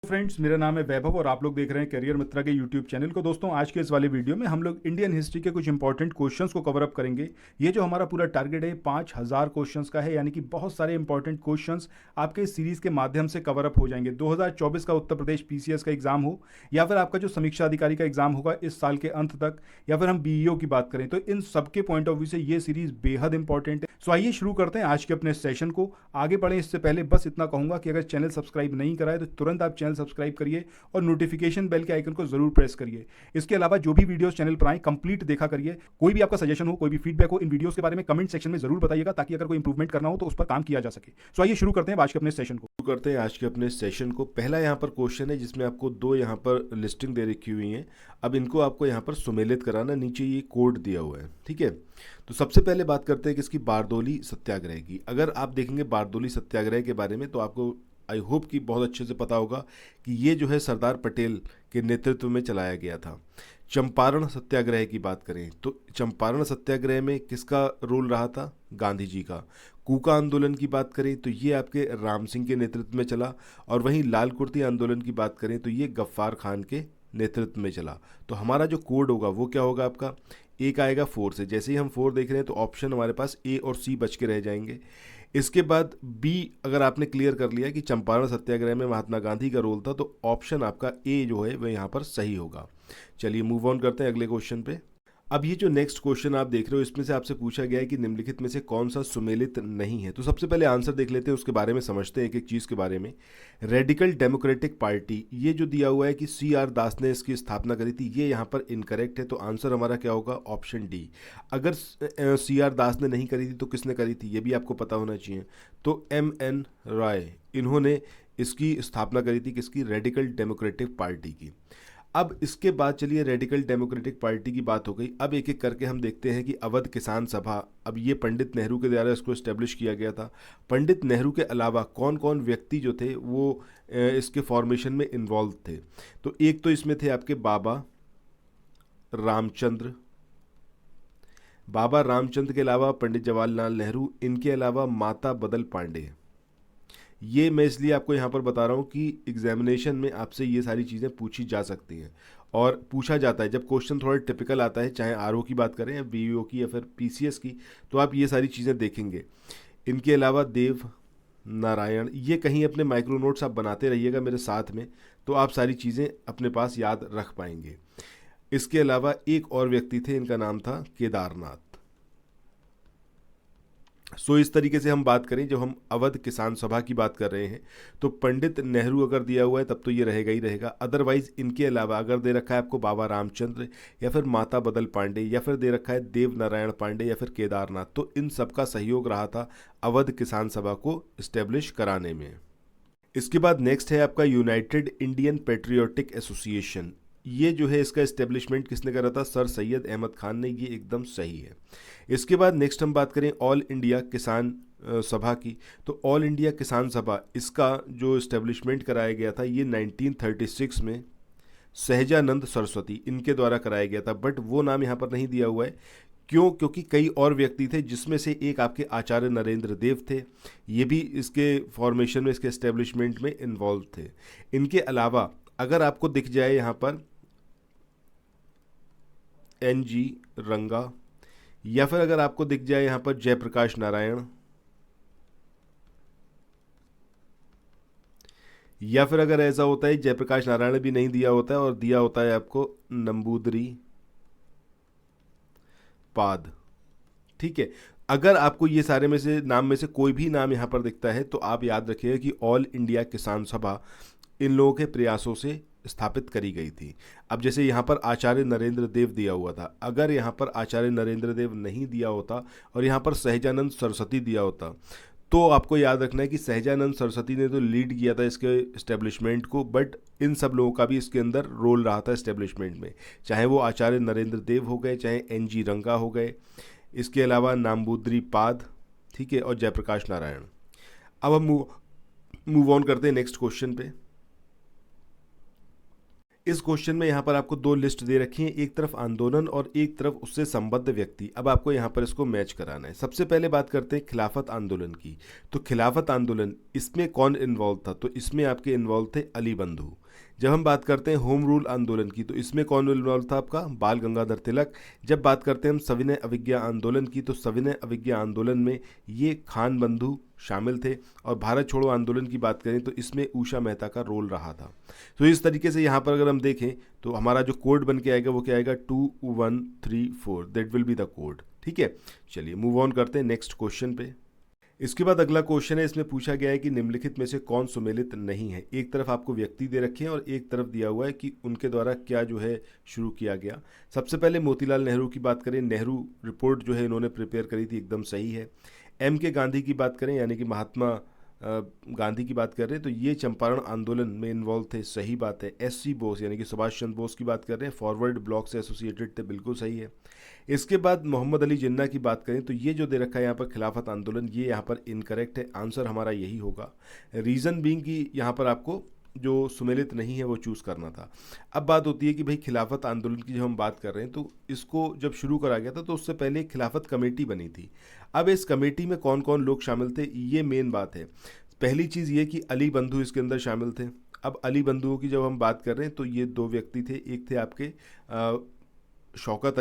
Friends, मेरा नाम है वैभव और आप लोग देख रहे हैं करियर मित्रा के यूट्यूब चैनल को। दोस्तों, आज के इस वाले वीडियो में हम लोग इंडियन हिस्ट्री के कुछ इंपॉर्टेंट क्वेश्चंस को कवर अप करेंगे। ये जो हमारा पूरा टारगेट है 5000 क्वेश्चंस का है, यानी कि बहुत सारे इंपॉर्टेंट क्वेश्चंस आपके इस सीरीज के माध्यम से कवर अप हो जाएंगे। 2024 का उत्तर प्रदेश पीसीएस का एग्जाम हो, या फिर आपका जो समीक्षा अधिकारी का एग्जाम होगा इस साल के अंत तक, या फिर हम बीईओ की बात करें, तो इन सबके पॉइंट ऑफ व्यू से ये सीरीज बेहद इंपॉर्टेंट है। सो आइए शुरू करते हैं आज के अपने सेशन को। आगे बढ़े इससे पहले बस इतना कहूंगा कि अगर चैनल सब्सक्राइब नहीं करा है तो तुरंत आप चैनल सब्सक्राइब करिए और नोटिफिकेशन बेल के आइकन को जरूर प्रेस करिए। इसके अलावा जो भी वीडियोस चैनल पर आए कंप्लीट देखा करिए। कोई भी आपका सजेशन हो, कोई भी फीडबैक हो, इन वीडियोस के बारे में कमेंट सेक्शन में जरूर बताइएगा, ताकि अगर कोई इंप्रूवमेंट करना हो तो उस पर काम किया जा सके। सो आइए शुरू करते हैं आज के अपने सेशन को। पहला यहाँ पर क्वेश्चन है जिसमें आपको दो यहाँ पर लिस्टिंग दे रखी हुई है। अब इनको आपको यहाँ पर सुमेलित कराना, नीचे ये कोड दिया हुआ है, ठीक है। तो सबसे पहले बात करते हैं कि इसकी बारदोली सत्याग्रह की। अगर आप देखेंगे बारदोली सत्याग्रह के बारे में तो आपको आई होप कि बहुत अच्छे से पता होगा कि ये जो है सरदार पटेल के नेतृत्व में चलाया गया था। चंपारण सत्याग्रह की बात करें तो चंपारण सत्याग्रह में किसका रोल रहा था? गांधी जी का। कूका आंदोलन की बात करें तो ये आपके राम सिंह के नेतृत्व में चला, और वहीं लाल कुर्ती आंदोलन की बात करें तो ये गफ्फार खान के नेतृत्व में चला। तो हमारा जो कोड होगा वो क्या होगा आपका? एक आएगा 4 से। जैसे ही हम 4 देख रहे हैं तो ऑप्शन हमारे पास ए और सी बच के रह जाएंगे। इसके बाद बी अगर आपने क्लियर कर लिया कि चंपारण सत्याग्रह में महात्मा गांधी का रोल था, तो ऑप्शन आपका ए जो है वह यहाँ पर सही होगा। चलिए मूव ऑन करते हैं अगले क्वेश्चन पे। अब ये जो नेक्स्ट क्वेश्चन आप देख रहे हो इसमें से आपसे पूछा गया है कि निम्नलिखित में से कौन सा सुमेलित नहीं है। तो सबसे पहले आंसर देख लेते हैं, उसके बारे में समझते हैं एक एक चीज़ के बारे में। रेडिकल डेमोक्रेटिक पार्टी, ये जो दिया हुआ है कि सी आर दास ने इसकी स्थापना करी थी, ये यहाँ पर इनकरेक्ट है। तो आंसर हमारा क्या होगा? Option D. अगर सी आर दास ने नहीं करी थी तो किसने करी थी, ये भी आपको पता होना चाहिए। तो एम एन रॉय, इन्होंने इसकी स्थापना करी थी, किसकी? रेडिकल डेमोक्रेटिक पार्टी की। अब इसके बाद चलिए रेडिकल डेमोक्रेटिक पार्टी की बात हो गई। अब एक एक करके हम देखते हैं कि अवध किसान सभा, अब ये पंडित नेहरू के द्वारा इसको इस्टेब्लिश किया गया था। पंडित नेहरू के अलावा कौन कौन व्यक्ति जो थे वो इसके फॉर्मेशन में इन्वॉल्व थे? तो एक तो इसमें थे आपके बाबा रामचंद्र। बाबा रामचंद्र के अलावा पंडित जवाहरलाल नेहरू, इनके अलावा माता बदल पांडे। ये मैं इसलिए आपको यहाँ पर बता रहा हूँ कि एग्जामिनेशन में आपसे ये सारी चीज़ें पूछी जा सकती हैं, और पूछा जाता है जब क्वेश्चन थोड़ा टिपिकल आता है, चाहे आरओ की बात करें या बीईओ की या फिर पीसीएस की, तो आप ये सारी चीज़ें देखेंगे। इनके अलावा देव नारायण, ये कहीं अपने माइक्रो नोट्स आप बनाते रहिएगा मेरे साथ में, तो आप सारी चीज़ें अपने पास याद रख पाएंगे। इसके अलावा एक और व्यक्ति थे, इनका नाम था केदारनाथ। सो इस तरीके से हम बात करें, जब हम अवध किसान सभा की बात कर रहे हैं तो पंडित नेहरू अगर दिया हुआ है तब तो ये रहेगा ही रहेगा। अदरवाइज इनके अलावा अगर दे रखा है आपको बाबा रामचंद्र, या फिर माता बदल पांडे, या फिर दे रखा है देव नारायण पांडे, या फिर केदारनाथ, तो इन सबका सहयोग रहा था अवध किसान सभा को इस्टेब्लिश कराने में। इसके बाद नेक्स्ट है आपका यूनाइटेड इंडियन पेट्रियोटिक एसोसिएशन। ये जो है इसका इस्टेब्लिशमेंट किसने करा था? सर सैयद अहमद खान ने। ये एकदम सही है। इसके बाद नेक्स्ट हम बात करें ऑल इंडिया किसान सभा की। तो ऑल इंडिया किसान सभा, इसका जो इस्टेब्लिशमेंट कराया गया था ये 1936 में सहजानंद सरस्वती, इनके द्वारा कराया गया था। बट वो नाम यहाँ पर नहीं दिया हुआ है। क्यों? क्योंकि कई और व्यक्ति थे, जिसमें से एक आपके आचार्य नरेंद्र देव थे, ये भी इसके फॉर्मेशन में, इसके इस्टेब्लिशमेंट में इन्वॉल्व थे। इनके अलावा अगर आपको दिख जाए यहाँ पर एन जी रंगा, या फिर अगर आपको दिख जाए यहाँ पर जयप्रकाश नारायण, या फिर अगर ऐसा होता है जयप्रकाश नारायण भी नहीं दिया होता है और दिया होता है आपको नंबूदरी पाद, ठीक है। अगर आपको ये सारे में से नाम में से कोई भी नाम यहाँ पर दिखता है तो आप याद रखिएगा कि ऑल इंडिया किसान सभा इन लोगों के प्रयासों से स्थापित करी गई थी। अब जैसे यहाँ पर आचार्य नरेंद्र देव दिया हुआ था, अगर यहाँ पर आचार्य नरेंद्र देव नहीं दिया होता और यहाँ पर सहजानंद सरस्वती दिया होता, तो आपको याद रखना है कि सहजानंद सरस्वती ने तो लीड किया था इसके इस्टेब्लिशमेंट को, बट इन सब लोगों का भी इसके अंदर रोल रहा था इस्टेब्लिशमेंट में, चाहे वो आचार्य नरेंद्र देव हो गए, चाहे एन जी रंगा हो गए, इसके अलावा नाम्बूद्री पाद, ठीक है, और जयप्रकाश नारायण। अब हम मूव ऑन करते हैं नेक्स्ट क्वेश्चन पे। इस क्वेश्चन में यहाँ पर आपको दो लिस्ट दे रखी है, एक तरफ आंदोलन और एक तरफ उससे संबद्ध व्यक्ति। अब आपको यहाँ पर इसको मैच कराना है। सबसे पहले बात करते हैं खिलाफत आंदोलन की। तो खिलाफत आंदोलन, इसमें कौन इन्वॉल्व था? तो इसमें आपके इन्वॉल्व थे अली बंधु। जब हम बात करते हैं होम रूल आंदोलन की, तो इसमें कौन इन्वॉल्व था? आपका बाल गंगाधर तिलक। जब बात करते हैं हम सविनय अवज्ञा आंदोलन की, तो सविनय अवज्ञा आंदोलन में ये खान बंधु शामिल थे। और भारत छोड़ो आंदोलन की बात करें तो इसमें उषा मेहता का रोल रहा था। तो इस तरीके से यहाँ पर अगर हम देखें तो हमारा जो कोड बन के आएगा वो क्या आएगा? 2134, that will be the code. ठीक है, चलिए मूव ऑन करते हैं नेक्स्ट क्वेश्चन पे। इसके बाद अगला क्वेश्चन है, इसमें पूछा गया है कि निम्नलिखित में से कौन सुमेलित नहीं है। एक तरफ आपको व्यक्ति दे रखे हैं और एक तरफ दिया हुआ है कि उनके द्वारा क्या जो है शुरू किया गया। सबसे पहले मोतीलाल नेहरू की बात करें, नेहरू रिपोर्ट जो है इन्होंने प्रिपेयर करी थी, एकदम सही है। एम के गांधी की बात करें, यानी कि महात्मा गांधी की बात कर रहे हैं, तो ये चंपारण आंदोलन में इन्वॉल्व थे, सही बात है। एस सी बोस यानी कि सुभाष चंद्र बोस की बात कर रहे हैं, फॉरवर्ड ब्लॉक से एसोसिएटेड थे, बिल्कुल सही है। इसके बाद मोहम्मद अली जिन्ना की बात करें तो ये जो दे रखा है यहाँ पर खिलाफत आंदोलन, ये यहाँ पर इनकरेक्ट है। आंसर हमारा यही होगा। रीज़न बीइंग कि यहाँ पर आपको जो सुमेलित नहीं है वो चूज़ करना था। अब बात होती है कि भाई खिलाफत आंदोलन की जब हम बात कर रहे हैं तो इसको जब शुरू करा गया था तो उससे पहले एक खिलाफत कमेटी बनी थी। अब इस कमेटी में कौन कौन लोग शामिल थे, ये मेन बात है। पहली चीज़ ये कि अली बंधु इसके अंदर शामिल थे। अब अली बंधुओं की जब हम बात कर रहे हैं तो ये दो व्यक्ति थे, एक थे आपके शौकत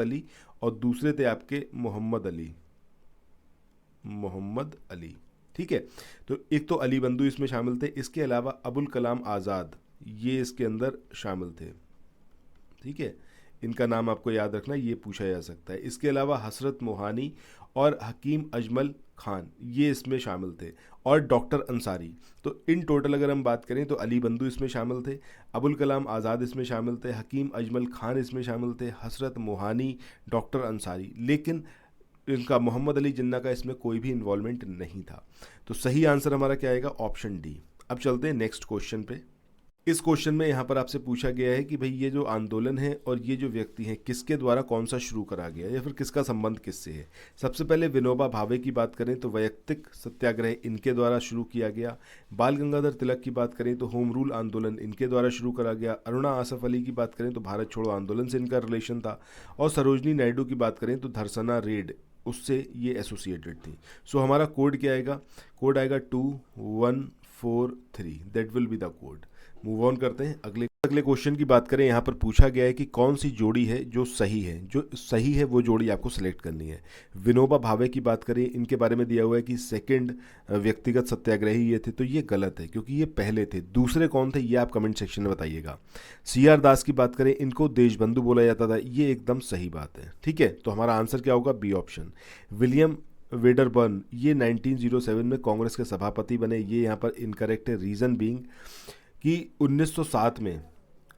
अली और दूसरे थे आपके मोहम्मद अली। ठीक है, तो एक तो अली बंधु इसमें शामिल थे, इसके अलावा अबुल कलाम आज़ाद ये इसके अंदर शामिल थे। ठीक है, इनका नाम आपको याद रखना, ये पूछा जा सकता है। इसके अलावा हसरत मोहानी और हकीम अजमल खान ये इसमें शामिल थे, और डॉक्टर अंसारी। तो इन टोटल अगर हम बात करें तो अली बंधु इसमें शामिल थे, अबुल कलाम आज़ाद इसमें शामिल थे, हकीम अजमल खान इसमें शामिल थे, हसरत मोहानी, डॉक्टर अंसारी। लेकिन इनका मोहम्मद अली जिन्ना का इसमें कोई भी इन्वॉल्वमेंट नहीं था। तो सही आंसर हमारा क्या आएगा? Option D. अब चलते हैं नेक्स्ट क्वेश्चन पे। इस क्वेश्चन में यहाँ पर आपसे पूछा गया है कि भाई ये जो आंदोलन है और ये जो व्यक्ति हैं किसके द्वारा कौन सा शुरू करा गया या फिर किसका संबंध किससे है। सबसे पहले विनोबा भावे की बात करें तो वैयक्तिक सत्याग्रह इनके द्वारा शुरू किया गया। बाल गंगाधर तिलक की बात करें तो होम रूल आंदोलन इनके द्वारा शुरू करा गया। अरुणा आसफ अली की बात करें तो भारत छोड़ो आंदोलन से इनका रिलेशन था। और सरोजनी नायडू की बात करें तो धरसना रेड उससे ये एसोसिएटेड थी। सो हमारा कोड क्या आएगा? कोड आएगा 2143, that will be the code. Move on करते हैं अगले क्वेश्चन की बात करें। यहाँ पर पूछा गया है कि कौन सी जोड़ी है जो सही है। जो सही है वो जोड़ी आपको सेलेक्ट करनी है। विनोबा भावे की बात करें, इनके बारे में दिया हुआ है कि सेकंड व्यक्तिगत सत्याग्रही ये थे, तो ये गलत है क्योंकि ये पहले थे। दूसरे कौन थे ये आप कमेंट सेक्शन में बताइएगा। CR दास की बात करें, इनको देशबंधु बोला जाता था, ये एकदम सही बात है। ठीक है, तो हमारा आंसर क्या होगा? B option. विलियम वेडरबर्न ये 1907 में कांग्रेस के सभापति बने, ये यहाँ पर इनकरेक्ट है। रीज़न बीइंग कि 1907 में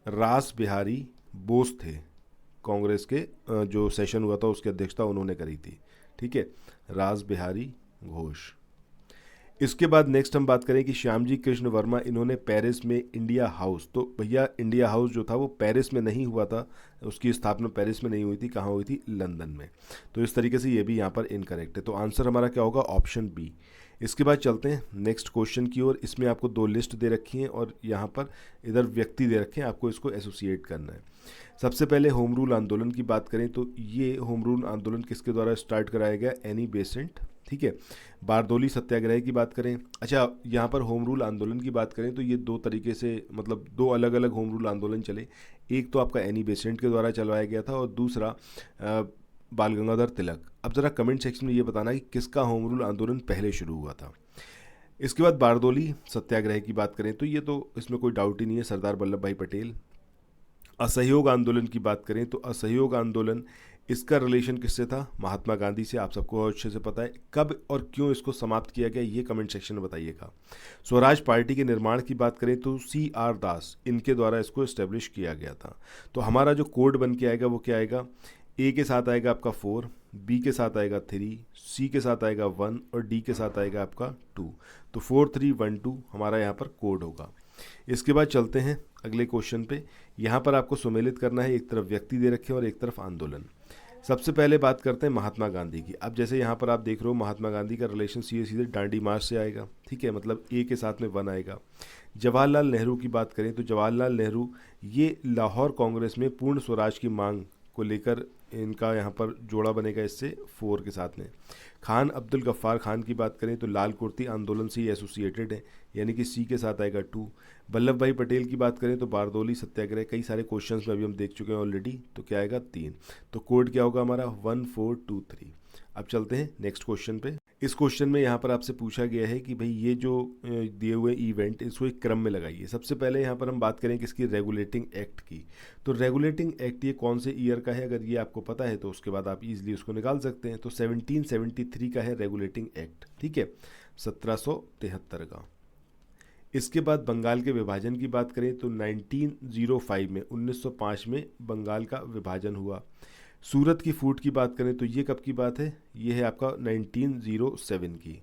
रास बिहारी बोस थे, कांग्रेस के जो सेशन हुआ था उसकी अध्यक्षता उन्होंने करी थी। ठीक है, रास बिहारी घोष। इसके बाद नेक्स्ट हम बात करें कि श्यामजी कृष्ण वर्मा, इन्होंने पेरिस में इंडिया हाउस, तो भैया इंडिया हाउस जो था वो पेरिस में नहीं हुआ था, उसकी स्थापना पेरिस में नहीं हुई थी, कहाँ हुई थी? लंदन में। तो इस तरीके से ये भी यहाँ पर इनकरेक्ट है। तो आंसर हमारा क्या होगा? Option B. इसके बाद चलते हैं नेक्स्ट क्वेश्चन की ओर। इसमें आपको दो लिस्ट दे रखी हैं और यहाँ पर इधर व्यक्ति दे रखे हैं, आपको इसको एसोसिएट करना है। सबसे पहले होम रूल आंदोलन की बात करें तो ये होम रूल आंदोलन किसके द्वारा स्टार्ट कराया गया? Annie Besant. ठीक है, बारदोली सत्याग्रह की बात करें, अच्छा यहाँ पर होम रूल आंदोलन की बात करें तो ये दो तरीके से, मतलब दो अलग अलग होम रूल आंदोलन चले। एक तो आपका एनी बेसेंट के द्वारा चलवाया गया था और दूसरा बाल गंगाधर तिलक। अब ज़रा कमेंट सेक्शन में ये बताना कि किसका होम रूल आंदोलन पहले शुरू हुआ था। इसके बाद बारदोली सत्याग्रह की बात करें तो ये तो इसमें कोई डाउट ही नहीं है, सरदार वल्लभ भाई पटेल। असहयोग आंदोलन की बात करें तो असहयोग आंदोलन, इसका रिलेशन किससे था? महात्मा गांधी से। आप सबको अच्छे से पता है। कब और क्यों इसको समाप्त किया गया ये कमेंट सेक्शन में बताइएगा। स्वराज पार्टी के निर्माण की बात करें तो CR दास, इनके द्वारा इसको इस्टेब्लिश किया गया था। तो हमारा जो कोड बन के आएगा वो क्या आएगा? A के साथ आएगा आपका 4, B के साथ आएगा 3, C के साथ आएगा 1 और D के साथ आएगा आपका 2। तो 4312 हमारा यहाँ पर कोड होगा। इसके बाद चलते हैं अगले क्वेश्चन पे। यहाँ पर आपको सुमेलित करना है, एक तरफ व्यक्ति दे रखे हैं और एक तरफ आंदोलन। सबसे पहले बात करते हैं महात्मा गांधी की। अब जैसे यहाँ पर आप देख रहे हो महात्मा गांधी का रिलेशन सीधे सीधे दांडी मार्च से आएगा, ठीक है, मतलब ए के साथ में 1 आएगा। जवाहरलाल नेहरू की बात करें तो जवाहरलाल नेहरू ये लाहौर कांग्रेस में पूर्ण स्वराज की मांग को लेकर इनका यहाँ पर जोड़ा बनेगा इससे 4 के साथ में। खान अब्दुल गफ्फार खान की बात करें तो लाल कुर्ती आंदोलन से ही एसोसिएटेड है, यानी कि सी के साथ आएगा 2। वल्लभ भाई पटेल की बात करें तो बारदोली सत्याग्रह, कई सारे क्वेश्चंस में अभी हम देख चुके हैं ऑलरेडी, तो क्या आएगा 3। तो कोड क्या होगा हमारा 1423। अब चलते हैं नेक्स्ट क्वेश्चन पे। इस क्वेश्चन में यहाँ पर आपसे पूछा गया है कि भाई ये जो दिए हुए इवेंट इसको एक क्रम में लगाइए। सबसे पहले यहाँ पर हम बात करें किसकी, रेगुलेटिंग एक्ट की। तो रेगुलेटिंग एक्ट ये कौन से ईयर का है, अगर ये आपको पता है तो उसके बाद आप इजीली उसको निकाल सकते हैं। तो 1773 का है रेगुलेटिंग एक्ट, ठीक है, 1773 का। इसके बाद बंगाल के विभाजन की बात करें तो 1905 में 1905 में बंगाल का विभाजन हुआ। सूरत की फूट की बात करें तो ये कब की बात है, ये है आपका 1907 की।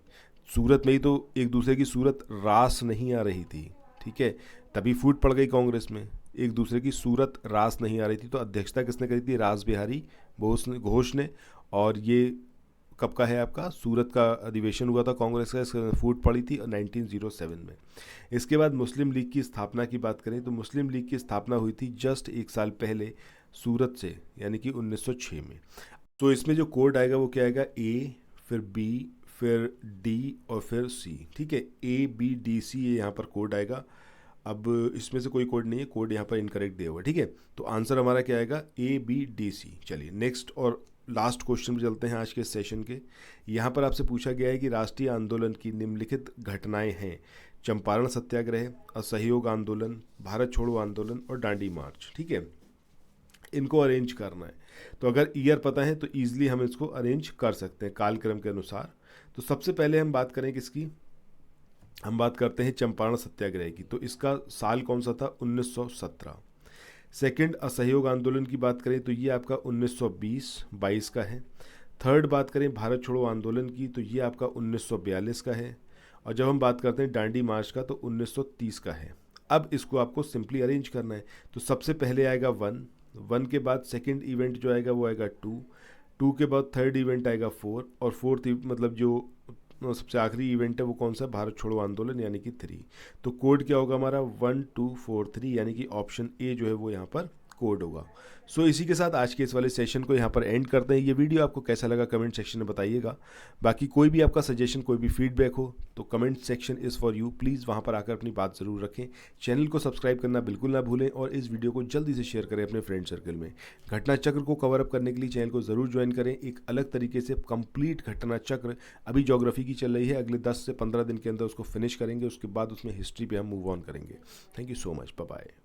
सूरत में ही तो एक दूसरे की सूरत रास नहीं आ रही थी, ठीक है, तभी फूट पड़ गई कांग्रेस में। एक दूसरे की सूरत रास नहीं आ रही थी, तो अध्यक्षता किसने करी थी, रास बिहारी घोष ने। और ये कब का है आपका, सूरत का अधिवेशन हुआ था कांग्रेस का, फूट पड़ी थी 1907 में। इसके बाद मुस्लिम लीग की स्थापना की बात करें तो मुस्लिम लीग की स्थापना हुई थी जस्ट 1 साल पहले सूरत से, यानी कि 1906 में। तो इसमें जो कोड आएगा वो क्या आएगा, ए, फिर बी, फिर डी और फिर सी, ठीक है, ABDC ये यहाँ पर कोड आएगा। अब इसमें से कोई कोड नहीं है, कोड यहाँ पर इनकरेक्ट दिया हुआ है, ठीक है। तो आंसर हमारा क्या आएगा, ABDC। चलिए नेक्स्ट और लास्ट क्वेश्चन पे चलते हैं आज के सेशन के। यहाँ पर आपसे पूछा गया है कि राष्ट्रीय आंदोलन की निम्नलिखित घटनाएं हैं, चंपारण सत्याग्रह, असहयोग आंदोलन, भारत छोड़ो आंदोलन और दांडी मार्च, ठीक है, इनको अरेंज करना है। तो अगर ईयर पता है तो ईजिली हम इसको अरेंज कर सकते हैं कालक्रम के अनुसार। तो सबसे पहले हम बात करें किसकी, हम बात करते हैं चंपारण सत्याग्रह की। तो इसका साल कौन सा था, 1917। सेकंड असहयोग आंदोलन की बात करें तो ये आपका 1920-22 का है। थर्ड बात करें भारत छोड़ो आंदोलन की तो ये आपका 1942 का है। और जब हम बात करते हैं दांडी मार्च का तो 1930 का है। अब इसको आपको सिंपली अरेंज करना है। तो सबसे पहले आएगा 1 के बाद सेकंड इवेंट जो आएगा वो आएगा 2 के बाद थर्ड इवेंट आएगा 4 और फोर्थ मतलब जो सबसे आखिरी इवेंट है वो कौन सा, भारत छोड़ो आंदोलन, यानी कि 3। तो कोड क्या होगा हमारा 1243, यानी कि ऑप्शन ए जो है वो यहाँ पर कोड होगा। सो इसी के साथ आज के इस वाले सेशन को यहाँ पर एंड करते हैं। ये वीडियो आपको कैसा लगा कमेंट सेक्शन में बताइएगा। बाकी कोई भी आपका सजेशन, कोई भी फीडबैक हो तो comment section is for you, please वहाँ पर आकर अपनी बात ज़रूर रखें। चैनल को सब्सक्राइब करना बिल्कुल ना भूलें और इस वीडियो को जल्दी से शेयर करें अपने फ्रेंड सर्कल में। घटना चक्र को कवर अप करने के लिए चैनल को ज़रूर ज्वाइन करें। एक अलग तरीके से कंप्लीट घटना चक्र, अभी ज्योग्राफी की चल रही है, अगले 10 से 15 दिन के अंदर उसको फिनिश करेंगे, उसके बाद उसमें हिस्ट्री पे हम मूव ऑन करेंगे। Thank you so much, bye bye.